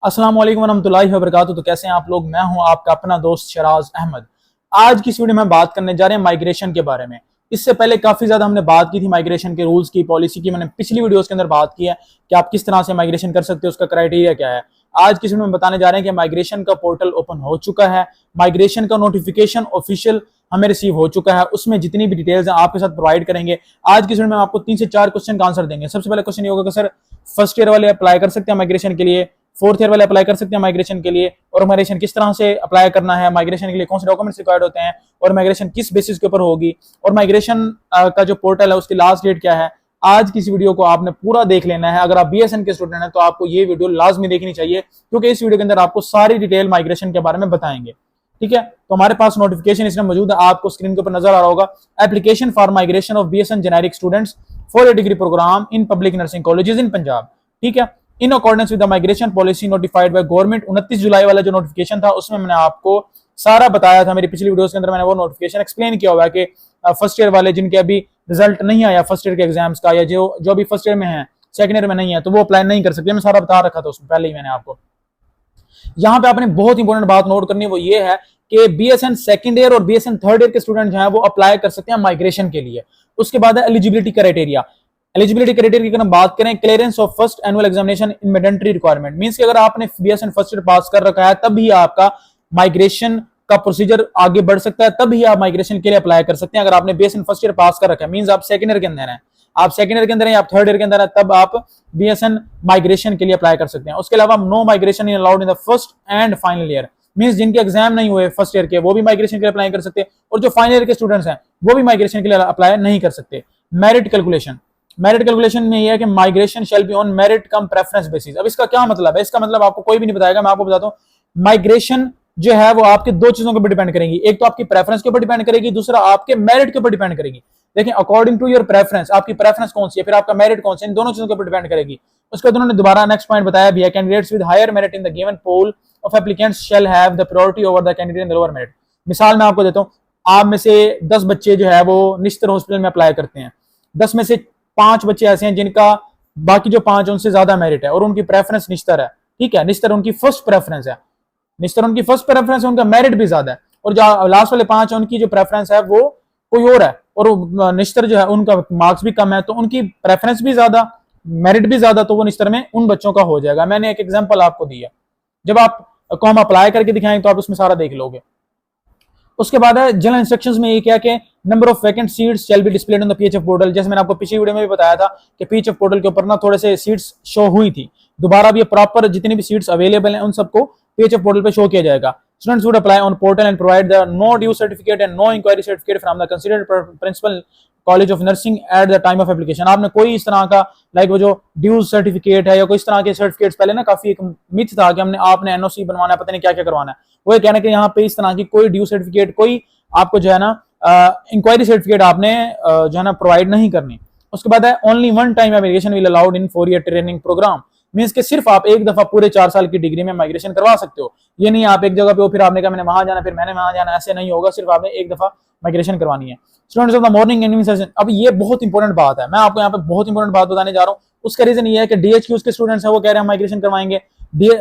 अस्सलाम वालेकुम वरहमतुल्लाहि वबरकातुहू। तो कैसे हैं आप लोग? मैं हूं आपका अपना दोस्त शराज अहमद। आज की इस वीडियो में बात करने जा रहे हैं माइग्रेशन के बारे में। इससे पहले काफी ज्यादा हमने बात की थी माइग्रेशन के रूल्स की, पॉलिसी की। मैंने पिछली वीडियोस के अंदर बात की है कि आप किस तरह से माइग्रेशन कर सकते हो, उसका क्राइटेरिया क्या है। आज की इस वीडियो में बताने जा रहे हैं कि माइग्रेशन का पोर्टल ओपन हो चुका है, माइग्रेशन का नोटिफिकेशन ऑफिशियल हमें रिसीव हो चुका है, उसमें जितनी भी डिटेल्स हैं आपके साथ प्रोवाइड करेंगे। आज की इस वीडियो में आपको 3 से 4 क्वेश्चन का आंसर देंगे। सबसे पहले क्वेश्चन ये होगा कि सर फर्स्ट ईयर वाले अप्लाई कर सकते हैं माइग्रेशन के लिए, फोर्थ ईयर वाले अप्लाई कर सकते हैं माइग्रेशन के लिए, और माइग्रेशन किस तरह से अप्लाई करना है, माइग्रेशन के लिए कौन से डॉक्यूमेंट्स रिक्वायर्ड होते हैं, और माइग्रेशन किस बेसिस के ऊपर होगी, और माइग्रेशन का जो पोर्टल है उसकी लास्ट डेट क्या है। आज की इस वीडियो को आपने पूरा देख लेना है। अगर आप बीएसएन के स्टूडेंट हैं तो आपको ये वीडियो लाजमी देखनी चाहिए, क्योंकि इस वीडियो के अंदर आपको सारी डिटेल माइग्रेशन के बारे में बताएंगे। ठीक है, तो हमारे पास नोटिफिकेशन इसमें मौजूद है, आपको स्क्रीन के ऊपर नजर आ रहा होगा। Application for migration of BSN generic students for a degree programme in public nursing colleges in Punjab. ठीक है, in accordance with the migration policy notified by government. 29 जुलाई वाला जो नोटिफिकेशन था उसमें मैंने आपको सारा बताया था। मेरी पिछली वीडियोस के अंदर मैंने वो नोटिफिकेशन एक्सप्लेन किया हुआ है कि फर्स्ट ईयर वाले जिनके अभी रिजल्ट नहीं आया फर्स्ट ईयर के एग्जाम्स का, या जो अभी फर्स्ट ईयर में है सेकंड ईयर में नहीं है, तो वो अप्लाई नहीं कर सकते। मैं सारा बता रखा था उसमें पहले ही मैंने आपको। यहाँ पे आपने बहुत इंपॉर्टेंट बात नोट करनी है, वो ये है कि बीएसएन सेकंड ईयर और बीएसएन थर्ड ईयर के स्टूडेंट जो हैं वो अप्लाई कर सकते हैं माइग्रेशन के लिए। उसके बाद है एलिजिबिलिटी क्राइटेरिया। एलिजिबिलिटी क्राइटेरिया की अगर हम बात करें, clearance of first annual examination in mandatory requirement, means कि अगर आपने बीएसएन फर्स्ट ईयर पास कर रखा है तब ही आपका माइग्रेशन का प्रोसीजर आगे बढ़ सकता है, तब ही आप माइग्रेशन के लिए अप्लाई कर सकते हैं। अगर आपने बीएसएन फर्स्ट ईयर पास कर रखा है, मींस आप सेकंड ईयर के अंदर हैं, आप सेकंड ईयर के अंदर हैं, आप थर्ड ईयर के अंदर है, तब आप बीएसएन माइग्रेशन के लिए अप्लाई कर सकते हैं। उसके अलावा no migration in allowed in the first and final year, means जिनके एग्जाम नहीं हुए फर्स्ट ईयर के वो भी माइग्रेशन के लिए अप्लाई कर सकते हैं, और जो फाइनल ईयर के स्टूडेंट्स हैं वो भी माइग्रेशन के लिए अप्लाई नहीं कर सकते। मेरिट कैलकुलेशन, मेरिट कैलकुलेशन में यह है कि migration shall be on merit come preference basis. अब इसका क्या मतलब है? इसका मतलब आपको कोई भी नहीं बताएगा, मैं आपको बताता हूं। माइग्रेशन जो है वो आपके दो चीजों के ऊपर डिपेंड करेगी, एक तो आपकी प्रेफरेंस के ऊपर डिपेंड करेगी, दूसरा आपके मेरिट के ऊपर डिपेंड करेगी। देखिए, अकॉर्डिंग टू योर प्रेफरेंस, आपकी प्रेफरेंस कौन सी है, फिर आपका मेरिट कौन सा है, इन दोनों चीजों के ऊपर डिपेंड करेगी। उसके बाद उन्होंने दोबारा नेक्स्ट पॉइंट बताया भी है, candidates with higher merit in the given pool of applicants shall have the priority over the candidate in the lower merit. मिसाल मैं आपको देता हूं, आप में से 10 बच्चे जो है वो निश्तर हॉस्पिटल में अप्लाई करते हैं, 10 में से 5 बच्चे ऐसे हैं जिनका बाकी जो 5 उनसे ज्यादा मेरिट है और उनकी प्रेफरेंस निश्तर है। ठीक है, निश्तर उनकी फर्स्ट प्रेफरेंस है, निश्तर उनकी फर्स्ट प्रेफरेंस है, उनका मेरिट भी ज्यादा है, और जो लास्ट वाले 5 है उनकी जो प्रेफरेंस है वो कोई और है, और निश्तर जो है उनका मार्क्स भी कम है, तो उनकी प्रेफरेंस भी ज्यादा, मेरिट भी ज्यादा, तो वो निश्तर में उन बच्चों का हो जाएगा। मैंने एक एग्जांपल आपको दिया, जब आपको हम अप्लाई करके दिखाएंगे तो आप उसमें सारा देख लोगे। उसके बाद है जनरल इंस्ट्रक्शंस में ये क्या कि number of vacant seats shall be displayed on the PHF portal. जैसे मैंने आपको पिछली वीडियो में भी बताया था कि पीएचएफ पोर्टल के ऊपर ना थोड़े से सीट्स शो हुई थी, दोबारा भी ये प्रॉपर जितनी भी सीट्स अवेलेबल हैं उन सबको पीएचएफ पोर्टल पे शो किया जाएगा। Students would apply on portal and provide the no due certificate and no inquiry certificate from the considered principal college of nursing at the time of application। आपने कोई इस तरह का वो जो ड्यूज सर्टिफिकेट है या कोई इस तरह के सर्टिफिकेट्स, पहले ना काफी एक मिथ था कि आपने एनओसी बनवाना है, पता नहीं क्या क्या करवाना है, वो कहना कि यहाँ पे इस तरह की कोई ड्यू सर्टिफिकेट, कोई आपको जो है ना इंक्वायरी सर्टिफिकेट आपने जो है ना प्रोवाइड नहीं करनी। उसके बाद है only one time application will allowed in 4 year training programme, means के सिर्फ आप एक दफा पूरे 4 साल की डिग्री में माइग्रेशन करवा सकते हो। ये नहीं आप एक जगह पे हो फिर आपने कहा मैंने वहां जाना फिर मैंने वहां जाना, ऐसे नहीं होगा, सिर्फ आपने एक दफा माइग्रेशन करवानी है। Students of the morning evening session, अब ये बहुत इंपॉर्टेंट बात है, मैं आपको यहाँ पे बहुत इंपॉर्टेंट बात बताने जा रहा हूँ। उसका रीजन ये है कि डीएचक्यूज के स्टूडेंट्स हैं वो कह रहे हैं माइग्रेशन करवाएंगे,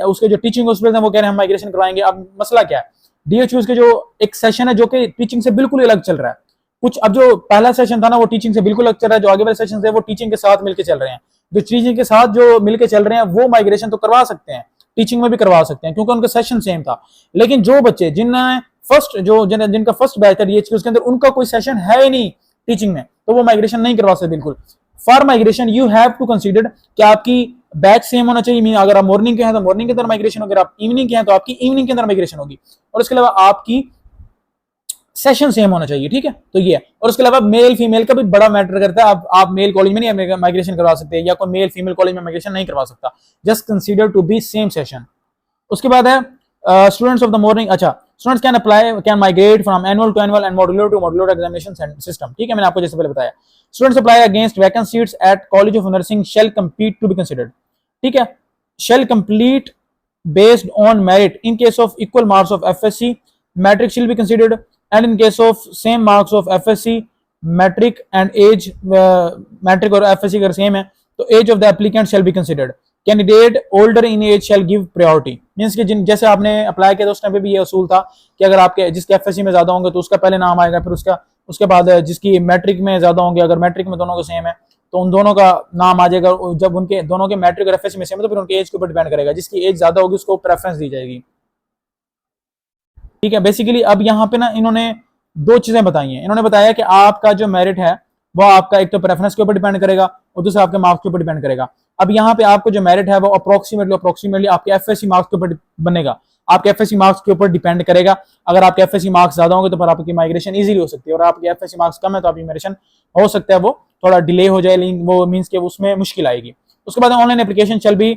उसके जो टीचिंग हॉस्पिटल है वो कह रहे हैं माइग्रेशन करवाएंगे। अब मसला क्या है, डीएचक्यूज के जो एक सेशन है जो कि टीचिंग से बिल्कुल अलग चल रहा है, कुछ अब जो पहला सेशन था ना वो टीचिंग से बिल्कुल अलग चल रहा है, जो आगे वाले सेशन है वो टीचिंग के साथ मिलकर चल रहे हैं। जो टीचिंग के साथ जो मिलकर चल रहे हैं वो माइग्रेशन तो करवा सकते हैं, टीचिंग में भी करवा सकते हैं क्योंकि उनका सेशन सेम था। लेकिन जो बच्चे जिन्होंने जिनका फर्स्ट बैच था डीएचक्यू उसके अंदर उनका कोई सेशन है ही नहीं टीचिंग में, तो वो माइग्रेशन नहीं करवा सकते बिल्कुल। For migration you have to consider कि आपकी बैच सेम होना चाहिए, अगर आप मॉर्निंग के हैं तो मॉर्निंग के अंदर माइग्रेशन होगी, अगर आप इवनिंग के हैं तो आपकी इवनिंग के अंदर माइग्रेशन होगी, और उसके अलावा आपकी सेशन सेम होना चाहिए। ठीक है, तो ये है। और उसके अलावा मेल फीमेल का भी बड़ा मैटर करता है। आप मेल कॉलेज में नहीं माइग्रेशन करवा सकते या कोई मेल फीमेल कॉलेज में माइग्रेशन नहीं करवा सकता, just consider to be same session. उसके बाद है स्टूडेंट्स ऑफ द मॉर्निंग, अच्छा students can migrate from annual to annual and modular to modular examination system. ठीक है, मैंने आपको जैसे पहले बताया। Students apply against vacant seats at college of nursing shall complete to be considered. ठीक है, shall complete based on merit in case of equal marks of FSC matric shall be considered, and in case of same marks of FSC metric and age metric और FSC अगर same है तो age of the applicant shall be considered। Candidate older in age shall give priority, means कि जिन जैसे आपने apply किया तो उस टाइम पे भी ये असूल था कि अगर आपके जिसके एफएससी में ज्यादा होंगे तो उसका पहले नाम आएगा, फिर उसके बाद जिसकी मैट्रिक में ज्यादा होंगे, अगर मैट्रिक में दोनों को सेम है तो उन दोनों का नाम आ जाएगा। जब उनके दोनों के मैट्रिक और एफएससी में सेम है तो फिर उनके एज के ऊपर डिपेंड करेगा, जिसकी एज ज्यादा होगी उसको प्रेफरेंस दी जाएगी। ठीक है, बेसिकली अब यहाँ पे ना इन्होंने दो चीजें बताई हैं। इन्होंने बताया कि आपका जो मेरिट है वो आपका एक तो प्रेफरेंस के ऊपर डिपेंड करेगा और दूसरा आपके मार्क्स के ऊपर डिपेंड करेगा। अब यहाँ पे आपको जो मेरिट है वो अप्रोक्सीमेटली आपके एफएससी मार्क्स के ऊपर बनेगा, आपके एफएससी मार्क्स के ऊपर डिपेंड करेगा। अगर आपके एफएससी मार्क्स ज्यादा होंगे तो फिर आपकी माइग्रेशन इजीली हो सकती है, और आपके एफएससी मार्क्स कम है तो आपकी माइग्रेशन हो सकता है वो थोड़ा डिले हो जाए, लेकिन वो मींस के उसमें मुश्किल आएगी। उसके बाद online application shall be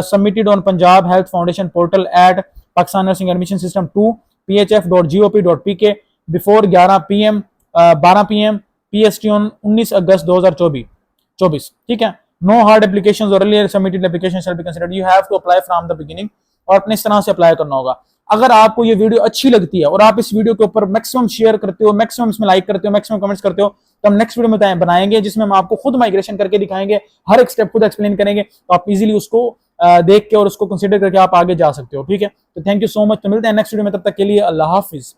submitted on Punjab Health Foundation portal at Pakistan Nursing Admission System 2 phf.gop.pk before 11 PM 12 PM PST on 19 August 2024। ठीक है, नो हार्ड एप्लीकेशन और earlier submitted application shall be considered, you have to apply from the beginning, और अपने इस तरह से apply करना होगा। अगर आपको ये वीडियो अच्छी लगती है और आप इस वीडियो के ऊपर मैक्सिमम शेयर करते हो, मैक्सिमम इसमें लाइक करते हो, मैक्सिमम कमेंट्स करते हो, तो हम नेक्स्ट वीडियो में बनाएंगे जिसमें हम आपको खुद माइग्रेशन करके दिखाएंगे, हर एक स्टेप खुद एक्सप्लेन करेंगे, तो आप इजीली उसको देख के और उसको कंसीडर करके आप आगे जा सकते हो। ठीक है, तो थैंक यू सो मच, तो मिलते हैं नेक्स्ट वीडियो में, तब तक के लिए अल्लाह हाफिज।